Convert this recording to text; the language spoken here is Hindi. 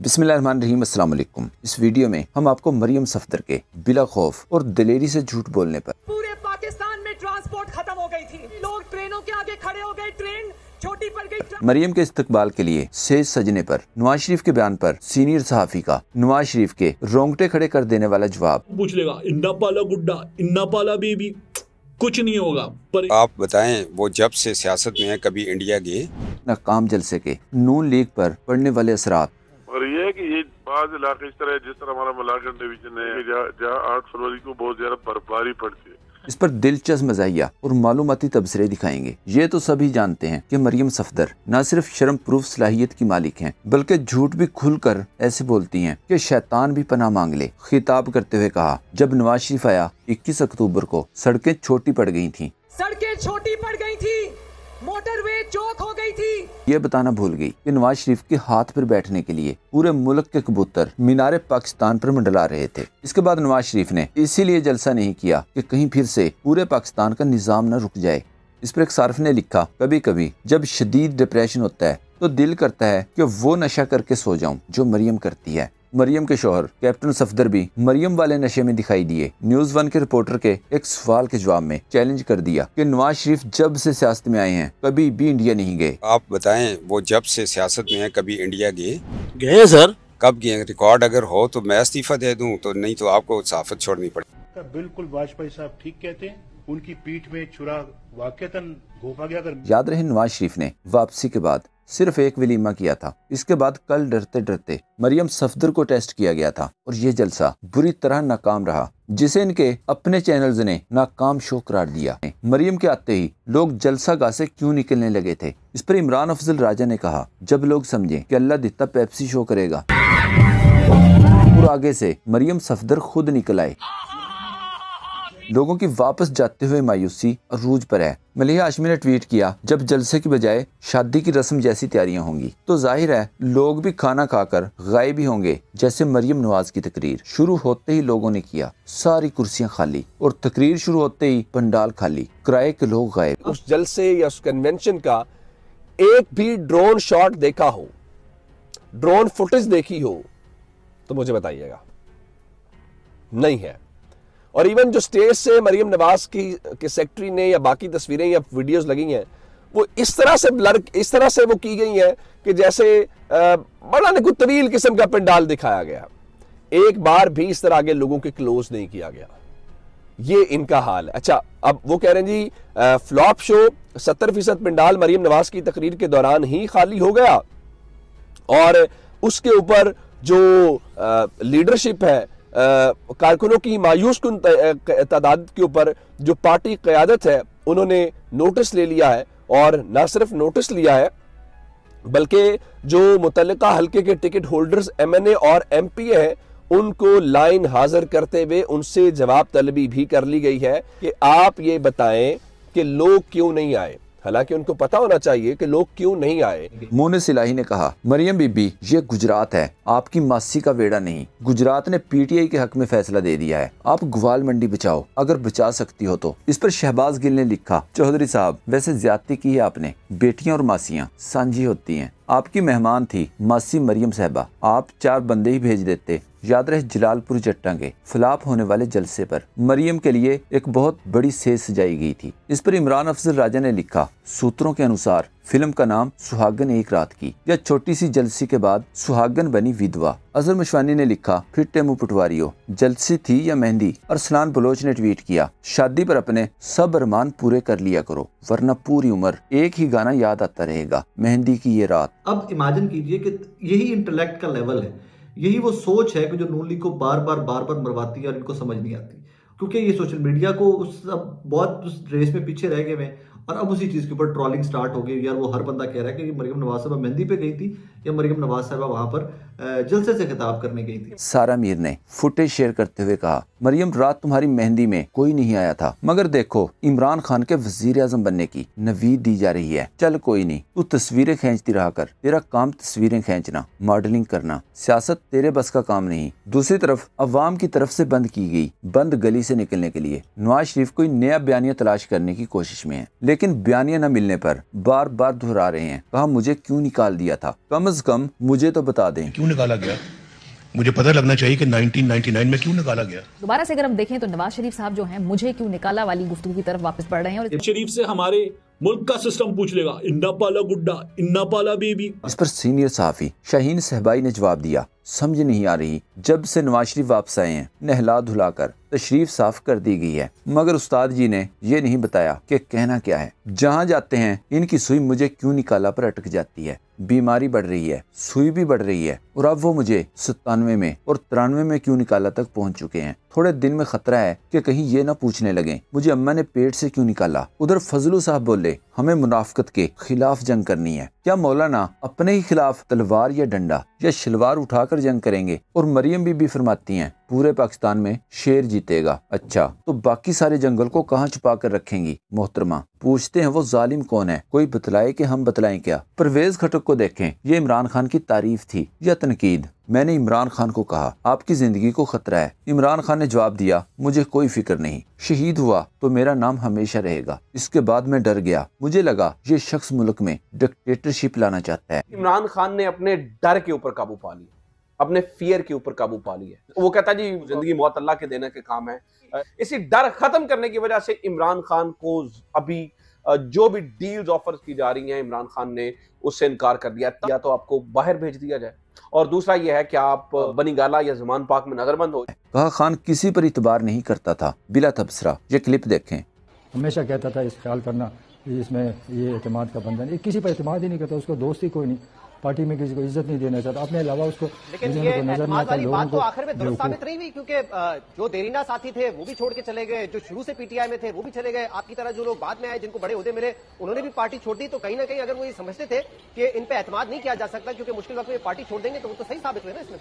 बिस्मिल्लाहिर्रहमानिर्रहीम, अस्सलाम वालेकुम। इस वीडियो में हम आपको मरियम सफदर के बिला खौफ और दिलेरी से झूठ बोलने पर पूरे पाकिस्तान में ट्रांसपोर्ट खत्म हो गई थी, लोग ट्रेनों के आगे खड़े हो गए, ट्रेन छोटी पड़ गई। मरियम के इस्तकबाल के लिए सेज सजने पर नवाज शरीफ के बयान पर सीनियर सहाफी का नवाज शरीफ के रोंगटे खड़े कर देने वाला जवाब। पूछ लेगा इन्ना पाला गुड्डा, इन्ना पाला बेबी, कुछ नहीं होगा। पर आप बताएं, वो जब से सियासत में है कभी इंडिया गए? नाकाम जलसे के नून लीग पर पड़ने वाले असरात और ये है कि ये बाज़ इलाके इस तरह जिस तरह हमारा मलाकन डिवीजन है जहाँ 8 फरवरी को बहुत ज्यादा बर्फबारी पड़ती है, इस पर दिलचस्प मज़ाहिया और मालूमाती तबसरे दिखाएंगे। ये तो सभी जानते हैं कि मरियम सफदर न सिर्फ शर्म प्रूफ सलाहियत की मालिक हैं, बल्कि झूठ भी खुलकर ऐसे बोलती हैं कि शैतान भी पनाह मांग ले। खिताब करते हुए कहा, जब नवाज शरीफ आया 21 अक्टूबर को सड़कें छोटी पड़ गई थीं, सड़कें छोटी पड़ गई थी, मोटरवे चौक हो गई थी। ये बताना भूल गई कि नवाज शरीफ के हाथ पर बैठने के लिए पूरे मुल्क के कबूतर मीनारे पाकिस्तान पर मंडला रहे थे। इसके बाद नवाज शरीफ ने इसीलिए जलसा नहीं किया कि कहीं फिर से पूरे पाकिस्तान का निजाम न रुक जाए। इस पर एक सार्फ ने लिखा, कभी कभी जब शदीद डिप्रेशन होता है तो दिल करता है कि वो नशा करके सो जाऊं जो मरियम करती है। मरियम के शौहर कैप्टन सफदर भी मरियम वाले नशे में दिखाई दिए। न्यूज़ 1 के रिपोर्टर के एक सवाल के जवाब में चैलेंज कर दिया कि नवाज शरीफ जब से सियासत में आए हैं कभी भी इंडिया नहीं गए। आप बताएं, वो जब से सियासत में है कभी इंडिया गए? गए सर। कब गए? रिकॉर्ड अगर हो तो मैं इस्तीफा दे दूं, तो नहीं तो आपको सहाफत छोड़नी पड़ेगी। बिल्कुल वाजपेयी साहब ठीक कहते हैं, उनकी पीठ में छुरा वाकईतन घोंपा गया। अगर याद रहे, नवाज शरीफ ने वापसी के बाद सिर्फ एक वलीमा किया था। इसके बाद कल डरते डरते मरियम सफदर को टेस्ट किया गया था और ये जलसा बुरी तरह नाकाम रहा, जिसे इनके अपने चैनल्स ने नाकाम शो करार दिया। मरियम के आते ही लोग जलसा गाह से क्यों निकलने लगे थे। इस पर इमरान अफजल राजा ने कहा, जब लोग समझे कि अल्लाह दित्ता पेप्सी शो करेगा और आगे से मरियम सफदर खुद निकल आए। लोगों की वापस जाते हुए मायूसी अरूज पर है। मलिहा हाशमी ने ट्वीट किया, जब जलसे की बजाय शादी की रस्म जैसी तैयारियां होंगी तो जाहिर है लोग भी खाना खाकर गायब ही होंगे। जैसे मरियम नवाज की तकरीर शुरू होते ही लोगों ने किया, सारी कुर्सियां खाली, और तकरीर शुरू होते ही पंडाल खाली, किराए के लोग गायब। उस जलसे या उस कन्वेंशन का एक भी ड्रोन शॉट देखा हो, ड्रोन फुटेज देखी हो तो मुझे बताइएगा। नहीं है। और इवन जो स्टेज से मरियम नवाज की सेक्रेटरी ने या बाकी तस्वीरें या वीडियोस लगी हैं, वो इस तरह से ब्लर, इस तरह से वो की गई है कि जैसे बड़ा ने कोई तवील किस्म का पंडाल दिखाया गया। एक बार भी इस तरह आगे लोगों के क्लोज नहीं किया गया। ये इनका हाल है। अच्छा, अब वो कह रहे हैं जी फ्लॉप शो, 70% पंडाल मरियम नवाज की तकरीर के दौरान ही खाली हो गया, और उसके ऊपर जो लीडरशिप है, कारकुनों की मायूस कुन तादाद के ऊपर जो पार्टी क़यादत है, उन्होंने नोटिस ले लिया है। और ना सिर्फ नोटिस लिया है बल्कि जो मुतल्लिका हल्के के टिकट होल्डर्स MNA और MP हैं, उनको लाइन हाजिर करते हुए उनसे जवाब तलबी भी कर ली गई है कि आप ये बताएं कि लोग क्यों नहीं आए। हालांकि उनको पता होना चाहिए कि लोग क्यों नहीं आए। मोनिस इलाही ने कहा, मरियम बीबी ये गुजरात है, आपकी मासी का वेड़ा नहीं। गुजरात ने PTI के हक में फैसला दे दिया है, आप ग्वाल मंडी बचाओ अगर बचा सकती हो तो। इस पर शहबाज गिल ने लिखा, चौधरी साहब वैसे ज्यादती की है आपने, बेटियां और मासियां सांझी होती हैं। आपकी मेहमान थी मासी मरियम साहबा, आप 4 बंदे ही भेज देते। याद रहे जलालपुर जट्टा के फ्लॉप होने वाले जलसे पर मरियम के लिए एक बहुत बड़ी सेज सजाई गई थी। इस पर इमरान अफजल राजा ने लिखा, सूत्रों के अनुसार फिल्म का नाम सुहागन एक रात की, या छोटी सी जलसी के बाद सुहागन बनी विधवा। अजहर मशवानी ने लिखा, फिर मुंह पटवारियों, जलसी थी या मेहंदी। अरसलान बलोच ने ट्वीट किया, शादी पर अपने सब अरमान पूरे कर लिया करो वरना पूरी उम्र एक ही गाना याद आता रहेगा, मेहंदी की ये रात। अब इमेजिन कीजिए कि यही इंटेलेक्ट का लेवल है, यही वो सोच है कि जो नून लीग को बार बार मरवाती है और इनको समझ नहीं आती, क्योंकि ये सोशल मीडिया को बहुत उस रेस में पीछे रह गए हैं। और अब उसी चीज़ के ऊपर ट्रोलिंग स्टार्ट हो गई। यार वो हर बंदा कह रहा है कि मरियम नवाज साहबा मेहंदी पे गई थी या मरियम नवाज साहबा वहां पर जलसे से खिताब करने गई थी। सारा मीर ने फुटेज शेयर करते हुए कहा, मरियम रात तुम्हारी मेहंदी में कोई नहीं आया था, मगर देखो इमरान खान के वजीर आजम बनने की नवीद दी जा रही है। चल कोई नहीं, तू तस्वीरें खींचती रहा कर, तेरा काम तस्वीरें खींचना, मॉडलिंग करना, सियासत तेरे बस का काम नहीं। दूसरी तरफ अवाम की तरफ से बंद की गई बंद गली से निकलने के लिए नवाज शरीफ कोई नया बयानिया तलाश करने की कोशिश में है, लेकिन बयानिया न मिलने पर बार बार दोहरा रहे हैं, कहा मुझे क्यों निकाल दिया था। कम अज कम मुझे तो बता दें। क्यों निकाला गया? मुझे पता लगना चाहिए कि 1999 में क्यों निकाला गया। दोबारा से अगर हम देखें तो नवाज शरीफ साहब जो हैं मुझे क्यों निकाला वाली गुफ्तगू की तरफ वापस बढ़ रहे हैं। और शरीफ से हमारे मुल्क का सिस्टम पूछ लेगा, इन्ना पाला गुड्डा इन्ना पाला बेबी। इस पर सीनियर सहाफी शाहीन सहबाई ने जवाब दिया, समझ नहीं आ रही, जब से नवाज शरीफ वापस आए हैं नहला धुलाकर तशरीफ साफ कर दी गई है, मगर उस्ताद जी ने ये नहीं बताया कि कहना क्या है। जहाँ जाते हैं इनकी सुई मुझे क्यों निकाला पर अटक जाती है। बीमारी बढ़ रही है, सुई भी बढ़ रही है, और अब वो मुझे 97 में और 93 में क्यों निकाला तक पहुंच चुके हैं। थोड़े दिन में खतरा है कि कहीं ये ना पूछने लगे मुझे अम्मा ने पेट से क्यों निकाला। उधर फजलू साहब बोले, हमें मुनाफिकत के खिलाफ जंग करनी है। क्या मौलाना अपने ही खिलाफ तलवार या डंडा या शलवार उठाकर जंग करेंगे? और मरियम बीबी फरमाती हैं पूरे पाकिस्तान में शेर जीतेगा। अच्छा, तो बाकी सारे जंगल को कहाँ छुपा कर रखेंगी मोहतरमा? पूछते हैं वो जालिम कौन है, कोई बतलाए कि हम बतलाएं क्या? परवेज खटक को देखें, ये इमरान खान की तारीफ थी या तनकीद? मैंने इमरान खान को कहा आपकी जिंदगी को खतरा है। इमरान खान ने जवाब दिया, मुझे कोई फिक्र नहीं, शहीद हुआ तो मेरा नाम हमेशा रहेगा। इसके बाद मैं डर गया, मुझे लगा ये शख्स मुल्क में डिक्टेटरशिप लाना चाहता है। इमरान खान ने अपने डर के ऊपर काबू पा लिया, अपने फियर के ऊपर काबू पा लिया। वो कहता जी जिंदगी मौत अल्लाह के देने के काम है। इसी डर खत्म करने की वजह से इमरान खान को अभी जो भी डील्स ऑफर की जा रही हैं इमरान खान ने उससे इनकार कर दिया। या तो आपको बाहर भेज दिया जाए, और दूसरा यह है कि आप बनी गाला या ज़मान पाक में नजरबंद हो। कहा खान किसी पर इतबार नहीं करता था, बिला तबसरा। ये क्लिप देखें। हमेशा कहता था इस ख्याल करना इसमें ये एतमाद का बंधन, ये किसी पर एतमाद ही नहीं करता, उसको दोस्ती कोई नहीं, पार्टी में किसी को इज्जत नहीं देना चाहता, अपने अलावा उसको लेकिन ये एतमाद वाली बात तो आखिर में दुरुस्त साबित नहीं हुई, क्योंकि जो देरीना साथी थे वो भी छोड़ के चले गए, जो शुरू से पीटीआई में थे वो भी चले गए। आपकी तरह जो लोग बाद में आए जिनको बड़े ओहदे मिले उन्होंने भी पार्टी छोड़ दी। तो कहीं ना कहीं अगर वो ये समझते थे कि इन पे एतमाद नहीं किया जा सकता क्योंकि मुश्किल वक्त में पार्टी छोड़ देंगे तो वो तो सही साबित हुए ना इसमें।